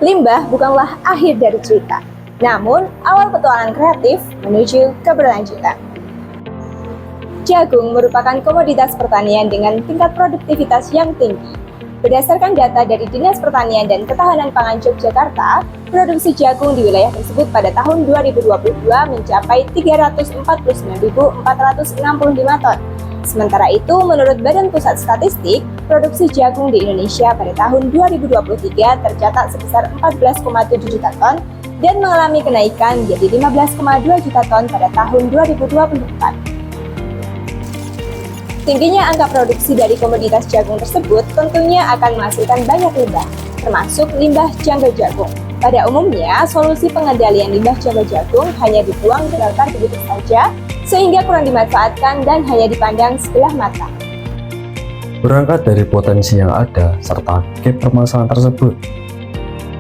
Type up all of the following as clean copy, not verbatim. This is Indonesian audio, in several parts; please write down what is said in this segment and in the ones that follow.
Limbah bukanlah akhir dari cerita, namun awal petualangan kreatif menuju keberlanjutan. Jagung merupakan komoditas pertanian dengan tingkat produktivitas yang tinggi. Berdasarkan data dari Dinas Pertanian dan Ketahanan Pangan Yogyakarta, produksi jagung di wilayah tersebut pada tahun 2022 mencapai 349.465 ton. Sementara itu, menurut Badan Pusat Statistik, produksi jagung di Indonesia pada tahun 2023 tercatat sebesar 14,7 juta ton dan mengalami kenaikan menjadi 15,2 juta ton pada tahun 2024. Tingginya angka produksi dari komoditas jagung tersebut tentunya akan menghasilkan banyak limbah, termasuk limbah janggal jagung. Pada umumnya, solusi pengendalian limbah janggal jagung hanya dibuang ke damkar begitu saja, sehingga kurang dimanfaatkan dan hanya dipandang sebelah mata. Berangkat dari potensi yang ada serta gap permasalahan tersebut,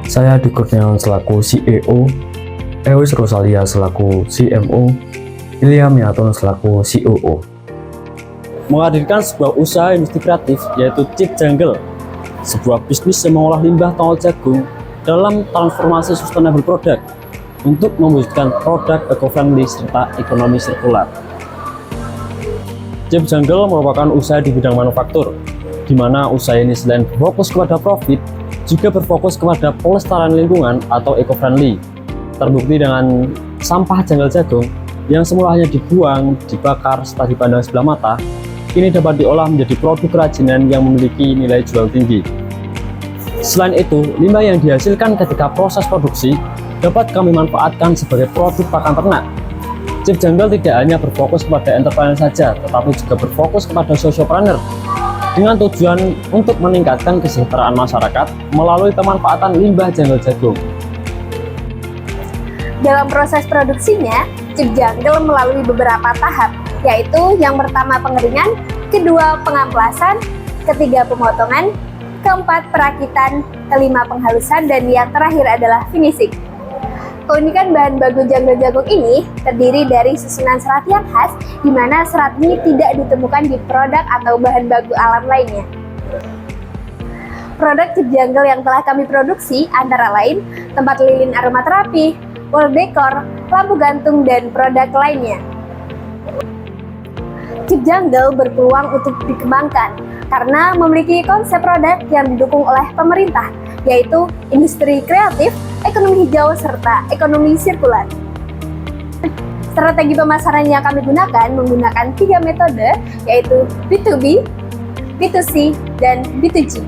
saya Dwi Kurniawan selaku CEO, Ewis Rosalia selaku CMO, Ilham Yatun selaku COO menghadirkan sebuah usaha industri kreatif yaitu Chip Jungle, sebuah bisnis yang mengolah limbah tongkol jagung dalam transformasi sustainable product untuk mewujudkan produk eco-friendly serta ekonomi sirkular. Chip Jungle merupakan usaha di bidang manufaktur, di mana usaha ini selain berfokus kepada profit, juga berfokus kepada pelestarian lingkungan atau eco-friendly. Terbukti dengan sampah janggal jagung yang semula hanya dibuang, dibakar, serta dipandang sebelah mata, kini dapat diolah menjadi produk kerajinan yang memiliki nilai jual tinggi. Selain itu, limbah yang dihasilkan ketika proses produksi dapat kami manfaatkan sebagai produk pakan ternak. Chip Jungle tidak hanya berfokus kepada entrepreneur saja, tetapi juga berfokus kepada sociopreneur dengan tujuan untuk meningkatkan kesejahteraan masyarakat melalui pemanfaatan limbah janggal jagung. Dalam proses produksinya, Chip Jungle melalui beberapa tahap, yaitu yang pertama pengeringan, kedua pengamplasan, ketiga pemotongan, keempat perakitan, kelima penghalusan, dan yang terakhir adalah finishing. Keunikan bahan baku janggal jagung ini terdiri dari susunan serat yang khas, di mana serat ini tidak ditemukan di produk atau bahan baku alam lainnya. Produk Chip Jungle yang telah kami produksi antara lain tempat lilin aromaterapi, wall decor, lampu gantung, dan produk lainnya. Chip Jungle berpeluang untuk dikembangkan karena memiliki konsep produk yang didukung oleh pemerintah, yaitu industri kreatif, ekonomi hijau, serta ekonomi sirkular. Strategi pemasaran yang kami gunakan menggunakan 3 metode, yaitu B2B, B2C, dan B2G.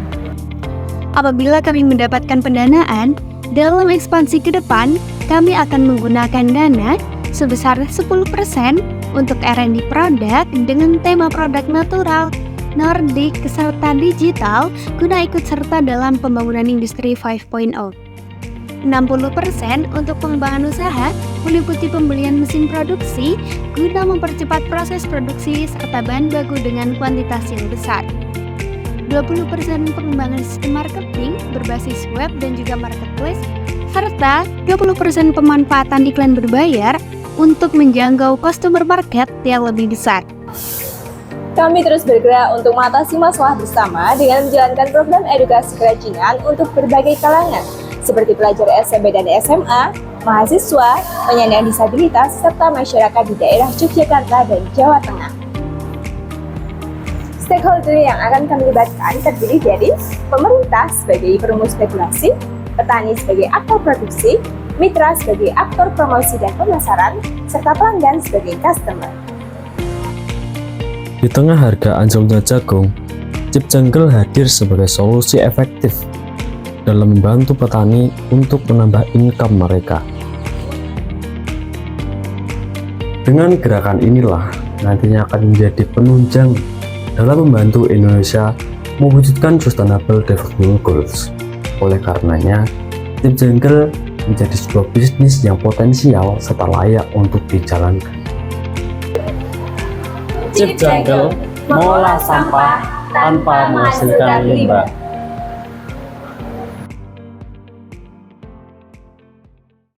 Apabila kami mendapatkan pendanaan, dalam ekspansi ke depan, kami akan menggunakan dana sebesar 10% untuk R&D produk dengan tema produk natural, Nordic, serta digital guna ikut serta dalam pembangunan industri 5.0. 60% untuk pengembangan usaha meliputi pembelian mesin produksi guna mempercepat proses produksi serta bahan baku dengan kuantitas yang besar. 20% pengembangan sistem marketing berbasis web dan juga marketplace, serta 20% pemanfaatan iklan berbayar untuk menjangkau customer market yang lebih besar. Kami terus bergerak untuk mengatasi masalah bersama dengan menjalankan program edukasi kerajinan untuk berbagai kalangan, seperti pelajar SMP dan SMA, mahasiswa, penyandang disabilitas, serta masyarakat di daerah Yogyakarta dan Jawa Tengah. Stakeholder yang akan kami libatkan terdiri dari pemerintah sebagai perumus regulasi, petani sebagai aktor produksi, mitra sebagai aktor promosi dan pemasaran, serta pelanggan sebagai customer. Di tengah harga anjloknya jagung, Chip Jungle hadir sebagai solusi efektif dalam membantu petani untuk menambah income mereka. Dengan gerakan inilah nantinya akan menjadi penunjang dalam membantu Indonesia mewujudkan Sustainable Development Goals. Oleh karenanya, Chip Jungle menjadi sebuah bisnis yang potensial serta layak untuk dijalankan. Chip Jungle mengolah sampah tanpa menghasilkan limbah.